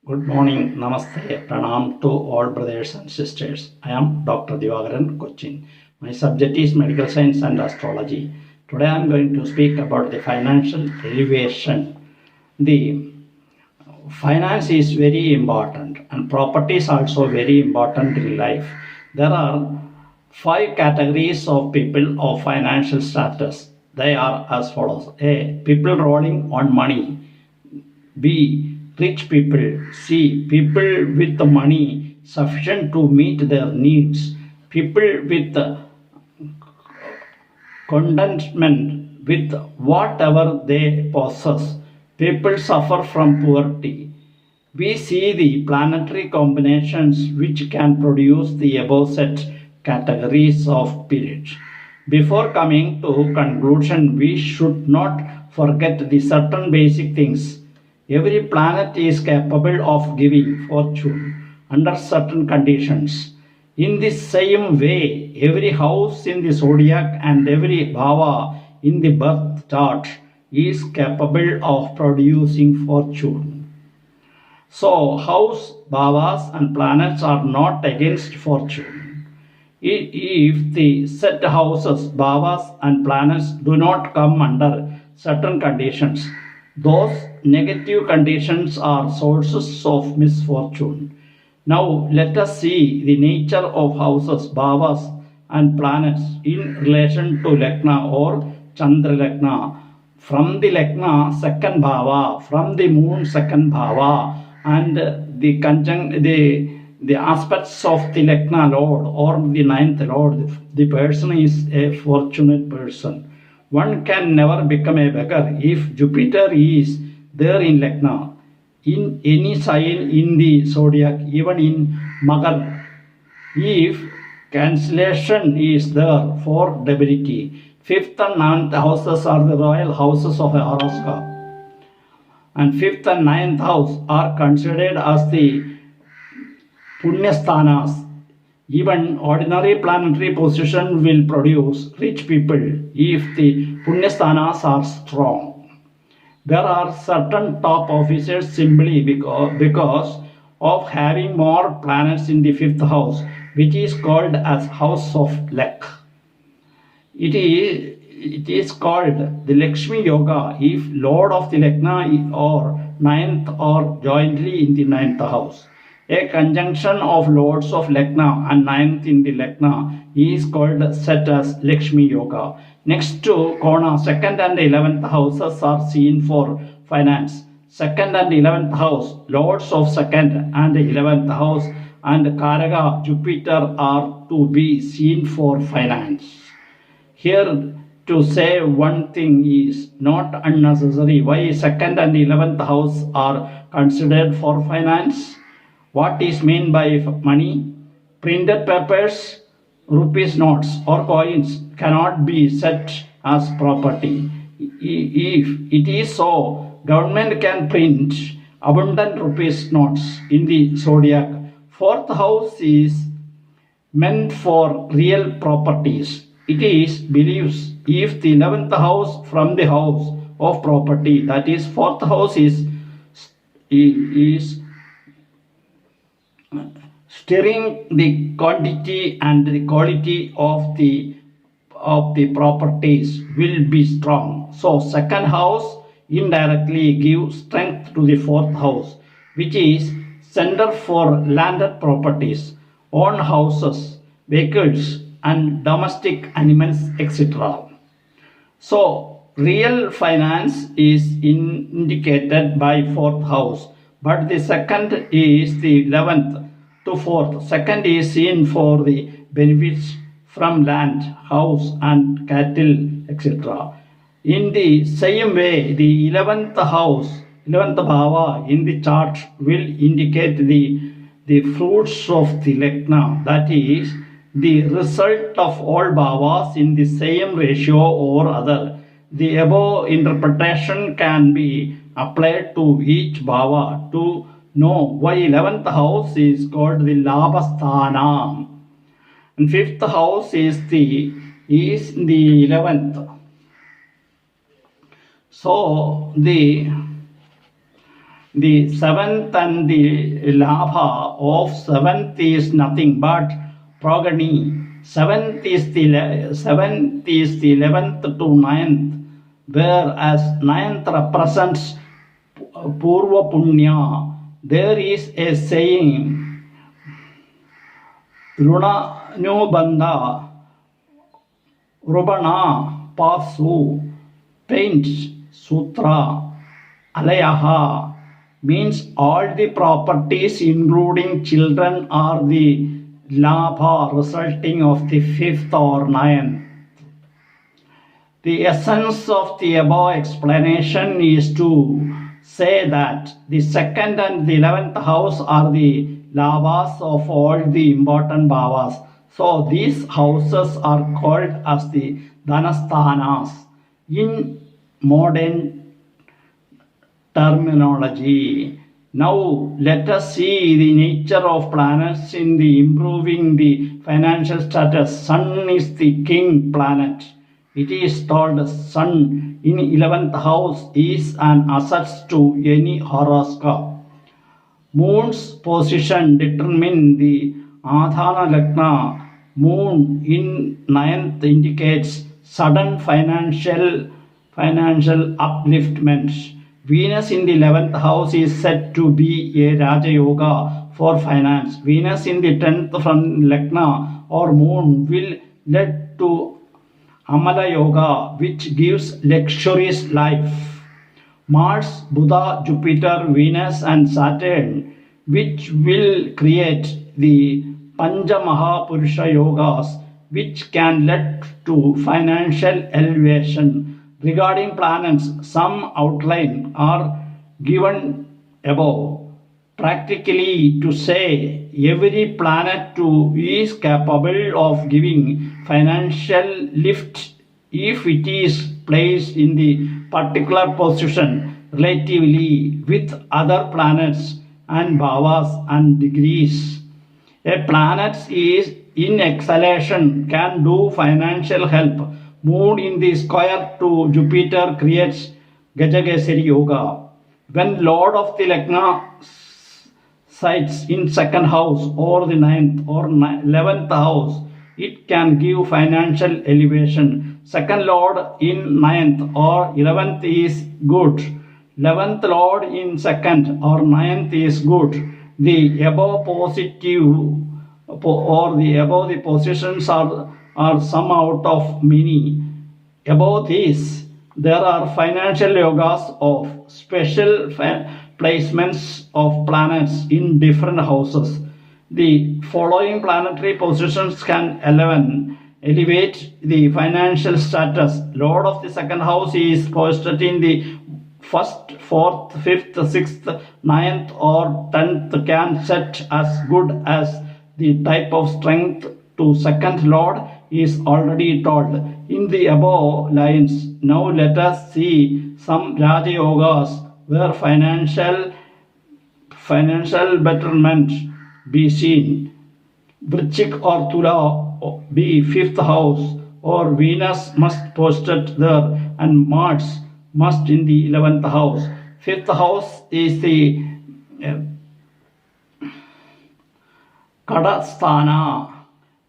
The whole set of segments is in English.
Good morning, Namaste, Pranam to all brothers and sisters. I am Dr. Divakaran, Cochin. My subject is medical science and astrology. Today I am going to speak about the financial elevation. The finance is very important and property is also very important in life. There are five categories of people of financial status. They are as follows: A. People rolling on money. B. Rich people. C. People with the money sufficient to meet their needs. People with contentment with whatever they possess. People suffer from poverty. We see the planetary combinations which can produce the above set categories of periods. Before coming to conclusion, we should not forget the certain basic things. Every planet is capable of giving fortune under certain conditions. In the same way, every house in the zodiac and every bhava in the birth chart is capable of producing fortune. So, house, bhavas, and planets are not against fortune. If the set houses, bhavas, and planets do not come under certain conditions, those negative conditions are sources of misfortune. Now, let us see the nature of houses, bhavas, and planets in relation to Lagna or Chandra Lagna. From the Lagna, second bhava, from the moon, second bhava, and the aspects of the Lagna Lord or the ninth Lord, the person is a fortunate person. One can never become a beggar if Jupiter is there in Lagna, in any sign in the zodiac, even in Magar. If cancellation is there for debility, fifth and ninth houses are the royal houses of a horoscope, and fifth and ninth house are considered as the Punyasthanas. Even ordinary planetary position will produce rich people if the Punyasthanas are strong. There are certain top officers simply because of having more planets in the fifth house, which is called as house of luck. It is called the Lakshmi Yoga if Lord of the Lagna or ninth or jointly in the ninth house. A conjunction of Lords of Lagna and ninth in the Lagna is called set as Lakshmi Yoga. Next to Kona, second and 11th houses are seen for finance. Second and 11th house, Lords of second and 11th house, and Karaga, Jupiter are to be seen for finance. Here to say one thing is not unnecessary. Why second and 11th house are considered for finance? What is meant by money? Printed papers, rupees notes or coins cannot be set as property. If it is so, government can print abundant rupees notes in the zodiac. Fourth house is meant for real properties. It is believes if the 11th house from the house of property, that is fourth house is steering the quantity and the quality of the properties will be strong. So second house indirectly gives strength to the fourth house, which is center for landed properties, own houses, vehicles, and domestic animals, etc. So, real finance is indicated by fourth house, but the second is the 11th to fourth. Second is seen for the benefits from land, house, and cattle, etc. In the same way, the 11th house, 11th bhava in the chart will indicate the fruits of the Lagna, that is, the result of all bhavas in the same ratio or other. The above interpretation can be applied to each bhava to know why 11th house is called the Labhasthana and fifth house is the 11th. So the The seventh and the labha of seventh is nothing but progeny. Seventh is the 11th to ninth, whereas ninth represents Purva Punya. There is a saying, Runanubandha Rubana Pasu Paints Sutra Alayaha means all the properties including children are the labha resulting of the fifth or ninth. The essence of the above explanation is to say that the second and the 11th house are the labhas of all the important bhavas. So these houses are called as the dhanasthanas in modern terminology. Now let us see the nature of planets in the improving the financial status. Sun is the king planet. It is told Sun in 11th house is an asset to any horoscope. Moon's position determines the Adhana Lagna. Moon in ninth indicates sudden financial upliftment. Venus in the 11th house is said to be a Raja Yoga for finance. Venus in the 10th from Lagna or Moon will lead to Amala Yoga, which gives luxurious life. Mars, Buddha, Jupiter, Venus, and Saturn, which will create the Panja Mahapurusha Yogas, which can lead to financial elevation. Regarding planets, some outline are given above. Practically to say, every planet is capable of giving financial lift if it is placed in the particular position relatively with other planets and bhavas and degrees. A planet is in exhalation can do financial help. Moon in the square to Jupiter creates Gajagesari Yoga. When Lord of the Lagna sites in second house or the ninth or 11th house, it can give financial elevation. Second Lord in ninth or 11th is good. 11th Lord in second or ninth is good. The above positive or the above the positions are some out of many. Above this, there are financial yogas of special placements of planets in different houses. The following planetary positions can elevate the financial status. Lord of the second house is posted in the first, fourth, fifth, sixth, ninth, or 10th can set as good as the type of strength to second lord is already told in the above lines. Now let us see some Raja Yogas where financial betterment be seen. Vrishik or Tula be fifth house, or Venus must posted there, and Mars must in the 11th house. Fifth house is the Kadasthana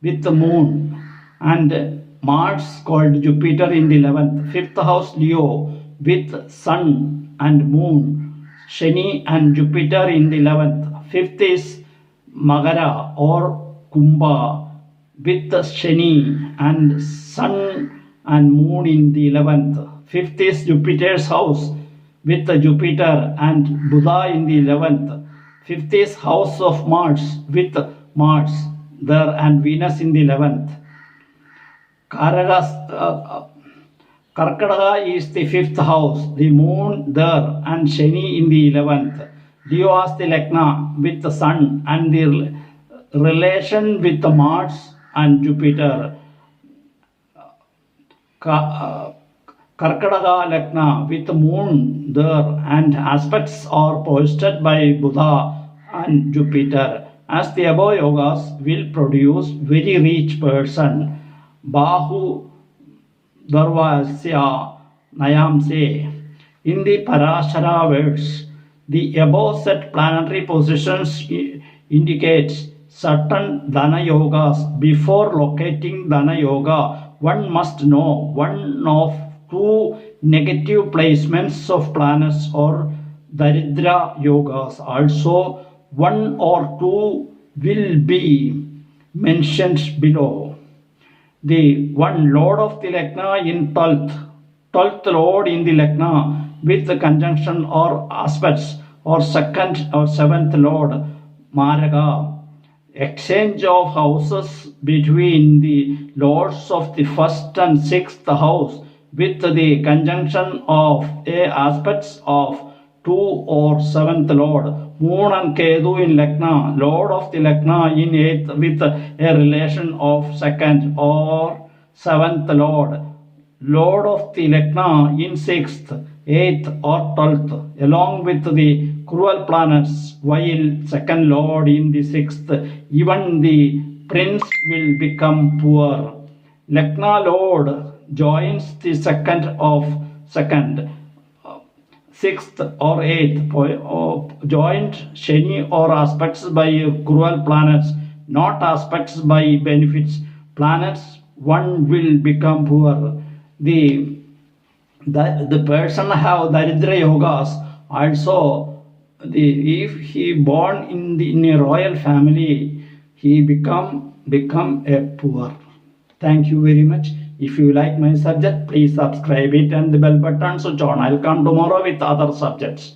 with the moon, and Mars called Jupiter in the 11th. Fifth house Leo with sun and moon, Shani and Jupiter in the 11th. Fifth is Magara or Kumbha with Shani and sun and moon in the 11th. Fifth is Jupiter's house with Jupiter and Buddha in the 11th. Fifth is house of Mars with Mars there and Venus in the 11th. Karkadaga is the fifth house, the moon there and Shani in the 11th. Leo has the Lagna with the sun and the relation with the Mars and Jupiter. Karkadaga Lagna with the moon there and aspects are posted by Buddha and Jupiter. As the above yogas will produce very rich person. Bahu Darvasya Nayamse. In the Parashara verse, The above set planetary positions indicates certain Dana yogas. Before locating Dana yoga, one must know one of two negative placements of planets or Daridra yogas. Also, one or two will be mentioned below. The one lord of the Lagna in 12th lord in the Lagna with the conjunction or aspects or second or seventh lord Maraga. Exchange of houses between the lords of the first and sixth house with the conjunction of a aspects of 2 or 7th lord. Moon and Kedu in Lagna, lord of the Lagna in 8th with a relation of 2nd or 7th lord. Lord of the Lagna in 6th, 8th or 12th, along with the cruel planets, while 2nd lord in the 6th, even the prince will become poor. Lagna lord joins the 2nd of 2nd, 6th or 8th, joined Shani or aspects by cruel planets, not aspects by benefits planets, one will become poor. The person have Daridra yogas also. If he born in a royal family, he become a poor. Thank you very much. If you like my subject, please subscribe it and the bell button switch on. I'll come tomorrow with other subjects.